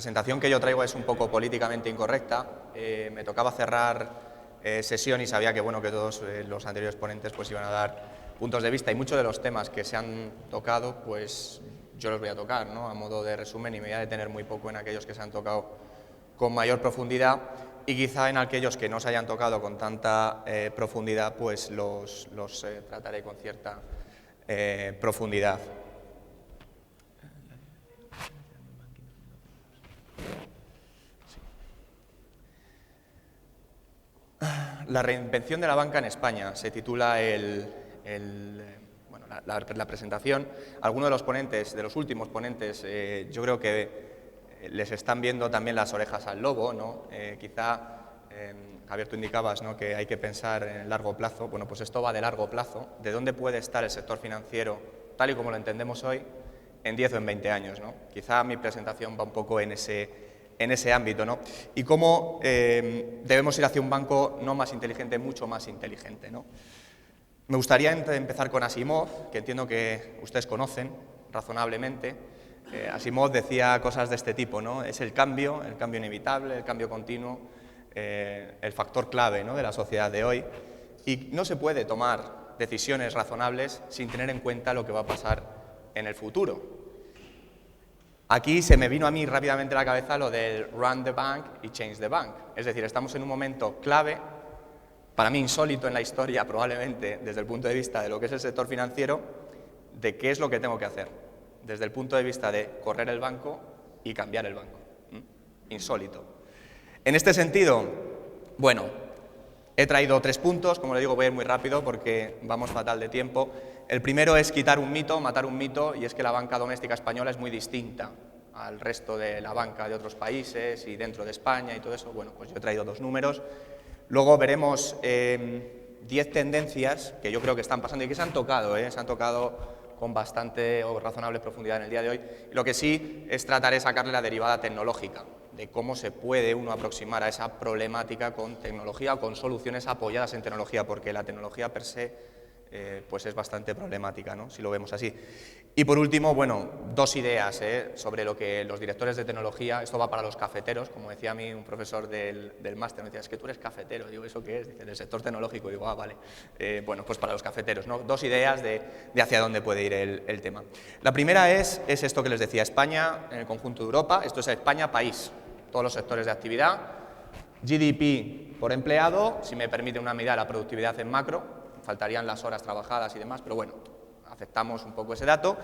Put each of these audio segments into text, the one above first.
presentación que yo traigo es un poco políticamente incorrecta. Me tocaba cerrar sesión y sabía que, bueno, que todos los anteriores ponentes pues, iban a dar puntos de vista y muchos de los temas que se han tocado, pues yo los voy a tocar, ¿no? A modo de resumen, y me voy a detener muy poco en aquellos que se han tocado con mayor profundidad y quizá en aquellos que no se hayan tocado con tanta profundidad, pues los trataré con cierta profundidad. La reinvención de la banca en España se titula la presentación. Algunos de los ponentes, de los últimos ponentes, yo creo que les están viendo también las orejas al lobo, ¿no? Javier, tú indicabas, ¿no?, que hay que pensar en el largo plazo. Bueno, pues esto va de largo plazo. ¿De dónde puede estar el sector financiero, tal y como lo entendemos hoy, en 10 o en 20 años, ¿no? Quizá mi presentación va un poco en ese ámbito, ¿no? Y cómo debemos ir hacia un banco no más inteligente, mucho más inteligente, ¿no? Me gustaría empezar con Asimov, que entiendo que ustedes conocen razonablemente. Asimov decía cosas de este tipo, ¿no? Es el cambio inevitable, el cambio continuo, el factor clave, ¿no?, de la sociedad de hoy. Y no se puede tomar decisiones razonables sin tener en cuenta lo que va a pasar en el futuro. Aquí se me vino a mí rápidamente a la cabeza lo del run the bank y change the bank. Es decir, estamos en un momento clave, para mí insólito en la historia probablemente, desde el punto de vista de lo que es el sector financiero, de qué es lo que tengo que hacer, desde el punto de vista de correr el banco y cambiar el banco. Insólito. En este sentido, bueno, he traído 3 puntos, como le digo, voy a ir muy rápido porque vamos fatal de tiempo. El primero es quitar un mito, matar un mito, y es que la banca doméstica española es muy distinta al resto de la banca de otros países y dentro de España y todo eso. Bueno, pues yo he traído 2 números. Luego veremos 10 tendencias que yo creo que están pasando y que se han tocado con bastante o razonable profundidad en el día de hoy. Y lo que sí es tratar de sacarle la derivada tecnológica, de cómo se puede uno aproximar a esa problemática con tecnología o con soluciones apoyadas en tecnología, porque la tecnología per se pues es bastante problemática, ¿no?, si lo vemos así. Y por último, bueno, 2 ideas sobre lo que los directores de tecnología, esto va para los cafeteros, como decía a mí un profesor del máster, me decía, es que tú eres cafetero. Digo, ¿eso qué es? Dice, del sector tecnológico. Digo, ah, vale. Bueno, pues para los cafeteros, ¿no? 2 ideas de hacia dónde puede ir el tema. La primera es esto que les decía, España en el conjunto de Europa. Esto es España, país, todos los sectores de actividad, GDP por empleado, si me permite una mirada a la productividad en macro, faltarían las horas trabajadas y demás, pero bueno, aceptamos un poco ese dato,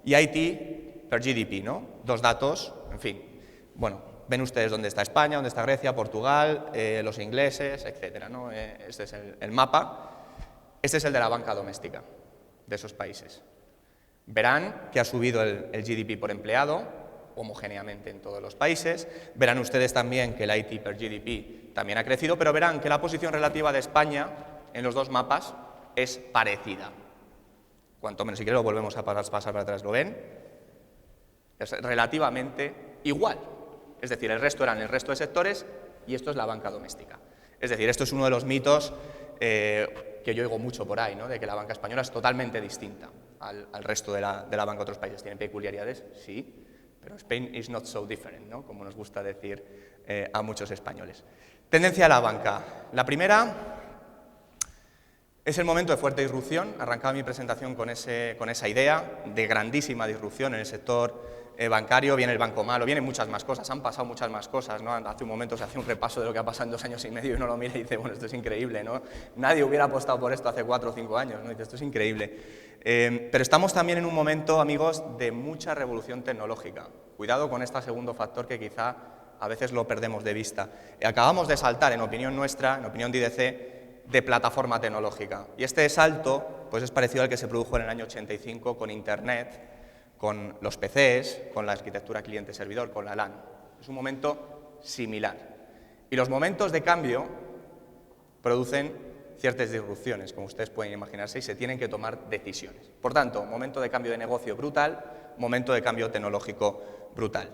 y IT per GDP, ¿no? 2 datos, en fin. Bueno, ven ustedes dónde está España, dónde está Grecia, Portugal, los ingleses, etcétera, ¿no? Este es el mapa. Este es el de la banca doméstica de esos países. Verán que ha subido el GDP por empleado, homogéneamente en todos los países. Verán ustedes también que el IT per GDP también ha crecido, pero verán que la posición relativa de España en los 2 mapas es parecida. Cuanto menos, si quieren lo volvemos a pasar para atrás, ¿lo ven? Es relativamente igual. Es decir, el resto eran el resto de sectores y esto es la banca doméstica. Es decir, esto es uno de los mitos que yo oigo mucho por ahí, ¿no?, de que la banca española es totalmente distinta al resto de la banca de otros países. ¿Tienen peculiaridades? Sí, pero Spain is not so different, ¿no?, como nos gusta decir a muchos españoles. Tendencia a la banca. La primera es el momento de fuerte disrupción. Arrancaba mi presentación con esa idea de grandísima disrupción en el sector bancario. Viene el banco malo, vienen muchas más cosas, han pasado muchas más cosas, ¿no? Hace un momento se hace un repaso de lo que ha pasado en 2 años y medio y uno lo mira y dice, bueno, esto es increíble, ¿no? Nadie hubiera apostado por esto hace 4 o 5 años, ¿no? Dice, esto es increíble. Pero estamos también en un momento, amigos, de mucha revolución tecnológica. Cuidado con este segundo factor que quizá a veces lo perdemos de vista. Acabamos de saltar, en opinión nuestra, en opinión de IDC, de plataforma tecnológica. Y este salto pues es parecido al que se produjo en el año 85 con Internet, con los PCs, con la arquitectura cliente-servidor, con la LAN. Es un momento similar. Y los momentos de cambio producen ciertas disrupciones, como ustedes pueden imaginarse, y se tienen que tomar decisiones. Por tanto, momento de cambio de negocio brutal, momento de cambio tecnológico brutal.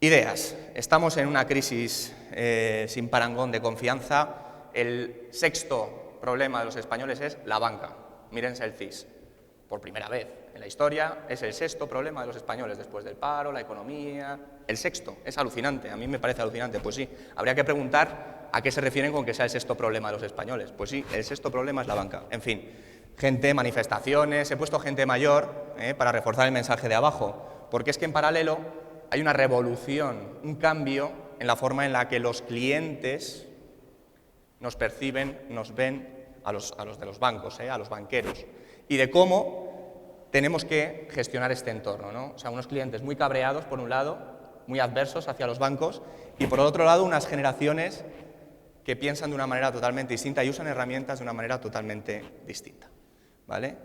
Ideas. Estamos en una crisis sin parangón de confianza. El 6º problema de los españoles es la banca. Mírense el CIS. por primera vez en la historia, es el sexto problema de los españoles después del paro, la economía, el sexto, es alucinante, a mí me parece alucinante, pues sí, habría que preguntar a qué se refieren con que sea el sexto problema de los españoles, pues sí, el sexto problema es la banca, en fin, gente, manifestaciones, he puesto gente mayor para reforzar el mensaje de abajo, porque es que en paralelo hay una revolución, un cambio en la forma en la que los clientes nos perciben, nos ven a los de los bancos, a los banqueros, y de cómo tenemos que gestionar este entorno, ¿no? O sea, unos clientes muy cabreados, por un lado, muy adversos hacia los bancos, y por otro lado, unas generaciones que piensan de una manera totalmente distinta y usan herramientas de una manera totalmente distinta, ¿vale?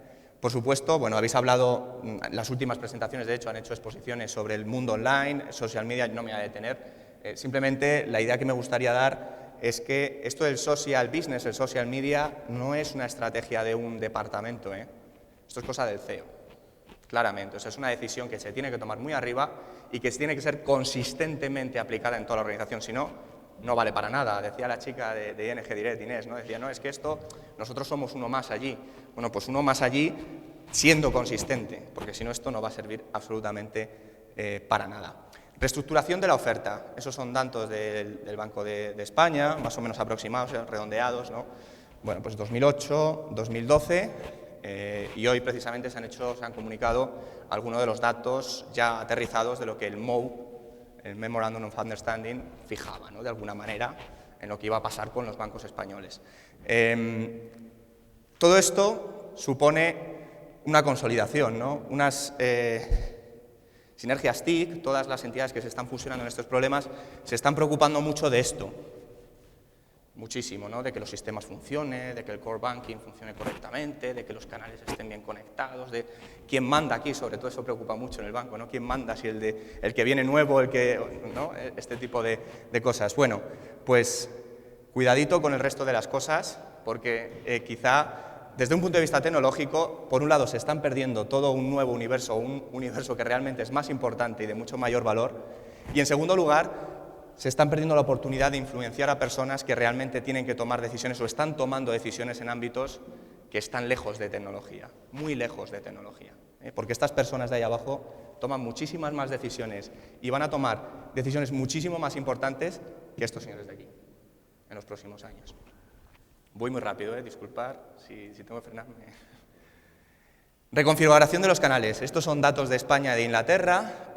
Por supuesto, bueno, habéis hablado, las últimas presentaciones, de hecho, han hecho exposiciones sobre el mundo online, social media, no me voy a detener, simplemente la idea que me gustaría dar es que esto del social business, el social media, no es una estrategia de un departamento, Esto es cosa del CEO, claramente. O sea, es una decisión que se tiene que tomar muy arriba y que tiene que ser consistentemente aplicada en toda la organización, si no, no vale para nada. Decía la chica de ING Direct, Inés, ¿no? Decía, no, es que esto, nosotros somos uno más allí. Bueno, pues uno más allí siendo consistente, porque si no esto no va a servir absolutamente para nada. Reestructuración de la oferta, esos son datos del Banco de España, más o menos aproximados, redondeados, ¿no? Bueno, pues 2008, 2012, y hoy precisamente se han comunicado algunos de los datos ya aterrizados de lo que el MOU, el Memorandum of Understanding, fijaba, ¿no? De alguna manera, en lo que iba a pasar con los bancos españoles. Todo esto supone una consolidación, ¿no? Unas sinergias TIC, todas las entidades que se están fusionando en estos problemas, se están preocupando mucho de esto, muchísimo, ¿no? De que los sistemas funcionen, de que el core banking funcione correctamente, de que los canales estén bien conectados, de quién manda aquí, sobre todo eso preocupa mucho en el banco, ¿no? ¿Quién manda? Si el que viene nuevo, ¿no? Este tipo de cosas. Bueno, pues cuidadito con el resto de las cosas, porque quizá desde un punto de vista tecnológico, por un lado se están perdiendo todo un nuevo universo, un universo que realmente es más importante y de mucho mayor valor, y en segundo lugar, se están perdiendo la oportunidad de influenciar a personas que realmente tienen que tomar decisiones o están tomando decisiones en ámbitos que están lejos de tecnología, muy lejos de tecnología, porque estas personas de ahí abajo toman muchísimas más decisiones y van a tomar decisiones muchísimo más importantes que estos señores de aquí en los próximos años. Voy muy rápido, disculpar si tengo que frenarme. Reconfiguración de los canales. Estos son datos de España y de Inglaterra.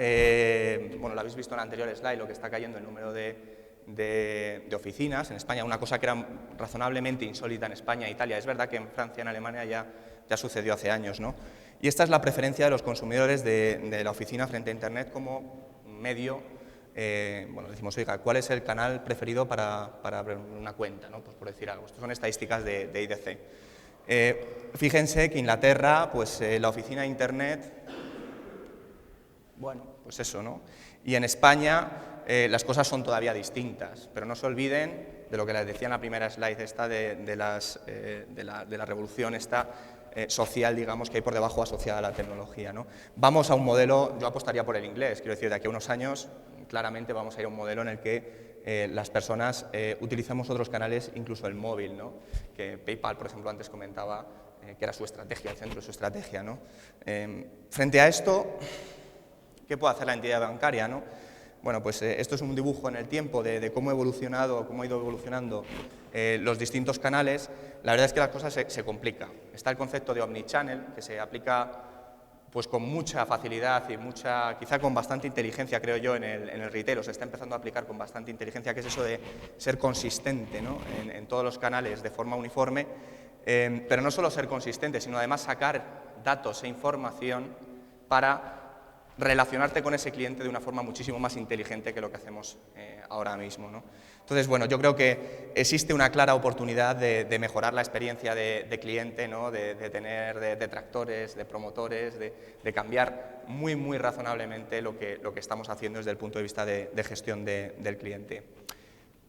Bueno, lo habéis visto en el anterior slide, lo que está cayendo el número de oficinas. En España, una cosa que era razonablemente insólita en España e Italia. Es verdad que en Francia y en Alemania ya sucedió hace años, ¿no? Y esta es la preferencia de los consumidores de la oficina frente a Internet como medio. Bueno, decimos, oiga, ¿cuál es el canal preferido para abrir una cuenta, ¿no? Pues por decir algo. Estas son estadísticas de IDC. Fíjense que Inglaterra, pues la oficina de Internet, bueno, pues eso, ¿no? Y en España las cosas son todavía distintas, pero no se olviden de lo que les decía en la primera slide esta de la revolución esta social, digamos, que hay por debajo asociada a la tecnología, ¿no? Vamos a un modelo, yo apostaría por el inglés, quiero decir, de aquí a unos años claramente vamos a ir a un modelo en el que las personas utilizamos otros canales, incluso el móvil, ¿no? Que PayPal, por ejemplo, antes comentaba que era su estrategia, el centro de su estrategia, ¿no? Frente a esto, ¿qué puede hacer la entidad bancaria, ¿no? Bueno, pues esto es un dibujo en el tiempo de cómo ha ido evolucionando los distintos canales. La verdad es que las cosas se complican. Está el concepto de omnichannel, que se aplica pues con mucha facilidad y quizá con bastante inteligencia, creo yo, en el retail, se está empezando a aplicar con bastante inteligencia, que es eso de ser consistente, ¿no? en todos los canales de forma uniforme, pero no solo ser consistente, sino además sacar datos e información para relacionarte con ese cliente de una forma muchísimo más inteligente que lo que hacemos ahora mismo, ¿no? Entonces, bueno, yo creo que existe una clara oportunidad de mejorar la experiencia de cliente, ¿no? de tener detractores, de promotores, de cambiar muy razonablemente lo que estamos haciendo desde el punto de vista de gestión del cliente.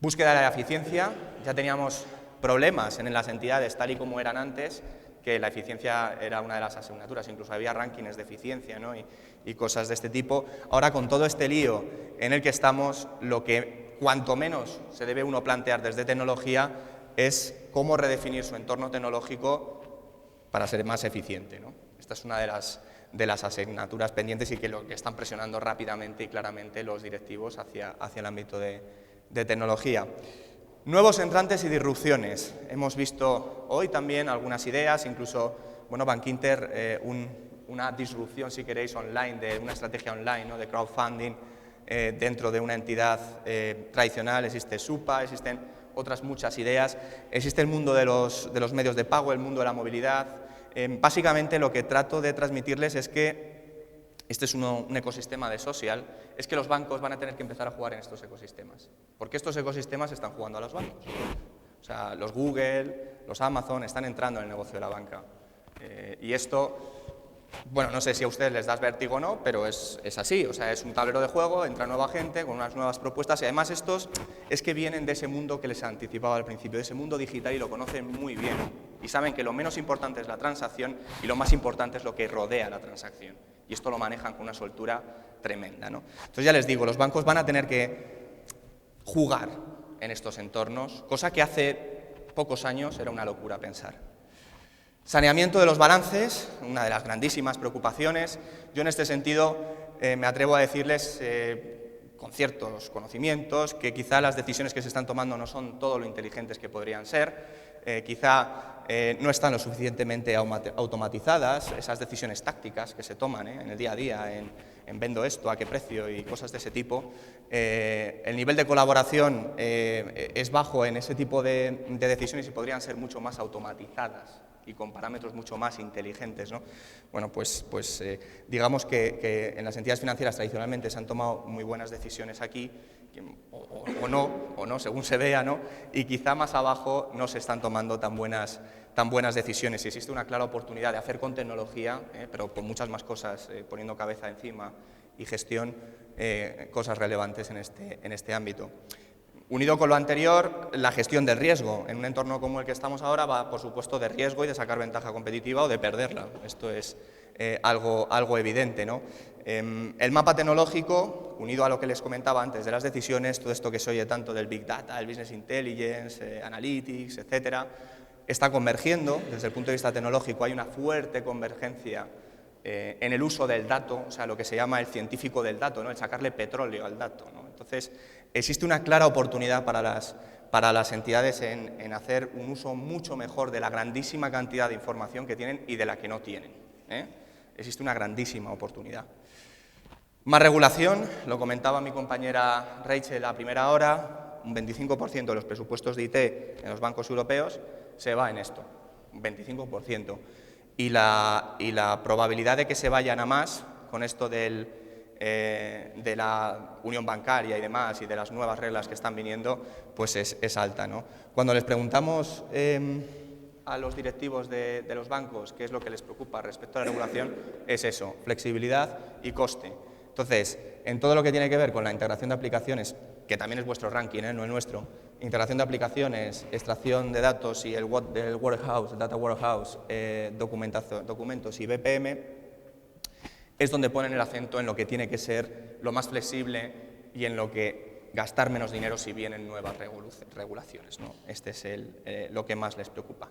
Búsqueda de la eficiencia. Ya teníamos problemas en las entidades tal y como eran antes, que la eficiencia era una de las asignaturas, incluso había rankings de eficiencia, ¿no? y cosas de este tipo. Ahora, con todo este lío en el que estamos, lo que cuanto menos se debe uno plantear desde tecnología es cómo redefinir su entorno tecnológico para ser más eficiente, ¿no? Esta es una de las asignaturas pendientes y que lo que están presionando rápidamente y claramente los directivos hacia el ámbito de tecnología. Nuevos entrantes y disrupciones. Hemos visto hoy también algunas ideas, incluso, bueno, Bankinter, una disrupción, si queréis, online, de una estrategia online, ¿no?, de crowdfunding dentro de una entidad tradicional. Existe SUPA, existen otras muchas ideas, existe el mundo de los medios de pago, el mundo de la movilidad. Básicamente lo que trato de transmitirles es que este es un ecosistema de social, es que los bancos van a tener que empezar a jugar en estos ecosistemas, porque estos ecosistemas están jugando a los bancos. O sea, los Google, los Amazon están entrando en el negocio de la banca. Y esto, bueno, no sé si a ustedes les da vértigo o no, pero es así. O sea, es un tablero de juego, entra nueva gente con unas nuevas propuestas y además estos es que vienen de ese mundo que les anticipaba al principio, de ese mundo digital y lo conocen muy bien. Y saben que lo menos importante es la transacción y lo más importante es lo que rodea la transacción. Y esto lo manejan con una soltura tremenda, ¿no? Entonces ya les digo, los bancos van a tener que jugar en estos entornos, cosa que hace pocos años era una locura pensar. Saneamiento de los balances, una de las grandísimas preocupaciones. Yo en este sentido me atrevo a decirles con ciertos conocimientos que quizá las decisiones que se están tomando no son todo lo inteligentes que podrían ser, quizá no están lo suficientemente automatizadas, esas decisiones tácticas que se toman en el día a día, en vendo esto, a qué precio y cosas de ese tipo. El nivel de colaboración es bajo en ese tipo de decisiones y podrían ser mucho más automatizadas y con parámetros mucho más inteligentes, ¿no? Bueno, pues digamos que en las entidades financieras tradicionalmente se han tomado muy buenas decisiones aquí, o no, según se vea, ¿no? Y quizá más abajo no se están tomando tan buenas decisiones. Y existe una clara oportunidad de hacer con tecnología, pero con muchas más cosas, poniendo cabeza encima y gestión, cosas relevantes en este ámbito. Unido con lo anterior, la gestión del riesgo. En un entorno como el que estamos ahora va, por supuesto, de riesgo y de sacar ventaja competitiva o de perderla. Esto es algo evidente, ¿no? El mapa tecnológico, unido a lo que les comentaba antes de las decisiones, todo esto que se oye tanto del Big Data, el Business Intelligence, Analytics, etcétera, está convergiendo. Desde el punto de vista tecnológico hay una fuerte convergencia en el uso del dato, o sea, lo que se llama el científico del dato, ¿no?, el sacarle petróleo al dato, ¿no? Entonces, existe una clara oportunidad para las entidades en hacer un uso mucho mejor de la grandísima cantidad de información que tienen y de la que no tienen, Existe una grandísima oportunidad. Más regulación, lo comentaba mi compañera Rachel a primera hora, un 25% de los presupuestos de IT en los bancos europeos se va en esto, un 25%. Y la probabilidad de que se vayan a más con esto de la unión bancaria y demás y de las nuevas reglas que están viniendo, pues es alta, ¿no? Cuando les preguntamos a los directivos de los bancos qué es lo que les preocupa respecto a la regulación, es eso, flexibilidad y coste. Entonces, en todo lo que tiene que ver con la integración de aplicaciones, que también es vuestro ranking, no el nuestro, integración de aplicaciones, extracción de datos y el warehouse, data warehouse, documentos y BPM, es donde ponen el acento en lo que tiene que ser lo más flexible y en lo que gastar menos dinero si vienen nuevas regulaciones, ¿no? Este es lo que más les preocupa.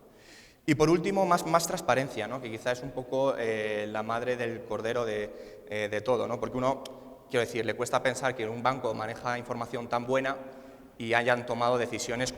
Y por último, más transparencia, ¿no?, que quizá es un poco la madre del cordero de todo, ¿no? Porque uno, quiero decir, le cuesta pensar que un banco maneja información tan buena y hayan tomado decisiones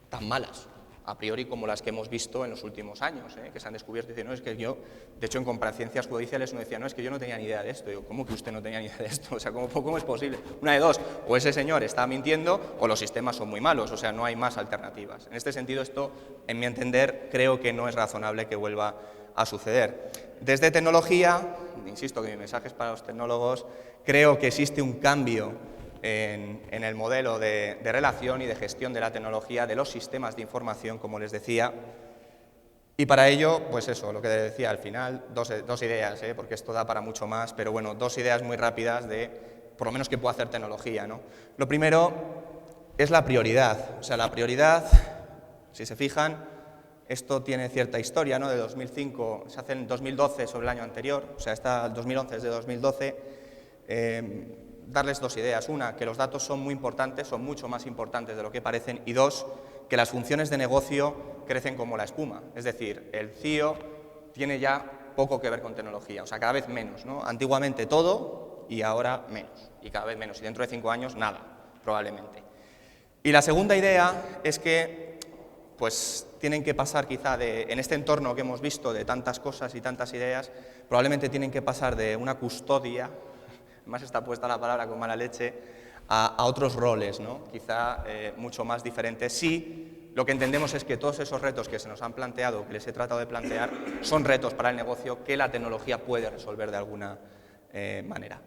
tan malas, a priori, como las que hemos visto en los últimos años, que se han descubierto y dicen, no, es que yo, de hecho en comparecencias judiciales uno decía, no, es que yo no tenía ni idea de esto. Digo, ¿cómo que usted no tenía ni idea de esto? O sea, ¿cómo es posible? Una de dos, o ese señor está mintiendo o los sistemas son muy malos, o sea, no hay más alternativas. En este sentido, esto, en mi entender, creo que no es razonable que vuelva a suceder. Desde tecnología, insisto que mi mensaje es para los tecnólogos, creo que existe un cambio en el modelo de relación y de gestión de la tecnología, de los sistemas de información, como les decía. Y para ello, pues eso, lo que decía al final, dos ideas, porque esto da para mucho más, pero bueno, dos ideas muy rápidas de, por lo menos, qué puede hacer tecnología, ¿no? Lo primero es la prioridad. O sea, la prioridad, si se fijan, esto tiene cierta historia, ¿no? De 2005, se hace en 2012 sobre el año anterior, o sea, el 2011 es de 2012. Darles dos ideas. Una, que los datos son muy importantes, son mucho más importantes de lo que parecen. Y dos, que las funciones de negocio crecen como la espuma. Es decir, el CIO tiene ya poco que ver con tecnología, o sea, cada vez menos, ¿no? Antiguamente todo y ahora menos, y cada vez menos, y dentro de 5 años nada, probablemente. Y la segunda idea es que pues tienen que pasar quizá en este entorno que hemos visto de tantas cosas y tantas ideas, probablemente tienen que pasar de una custodia, más está puesta la palabra con mala leche, a otros roles, ¿no? Quizá mucho más diferentes. Sí, lo que entendemos es que todos esos retos que se nos han planteado, que les he tratado de plantear, son retos para el negocio que la tecnología puede resolver de alguna manera.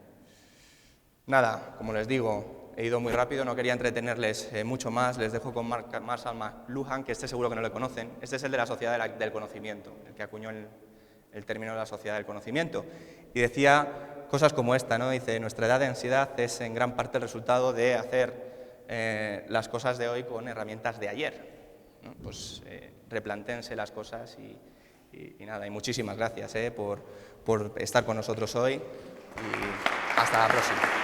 Nada, como les digo, he ido muy rápido, no quería entretenerles mucho más, les dejo con Marshall McLuhan, que este seguro que no le conocen, este es el de la sociedad del conocimiento, el que acuñó el término de la sociedad del conocimiento, y decía cosas como esta, ¿no? Dice, nuestra edad de ansiedad es en gran parte el resultado de hacer las cosas de hoy con herramientas de ayer, ¿no? Pues replantéense las cosas y nada, y muchísimas gracias por estar con nosotros hoy y hasta la próxima.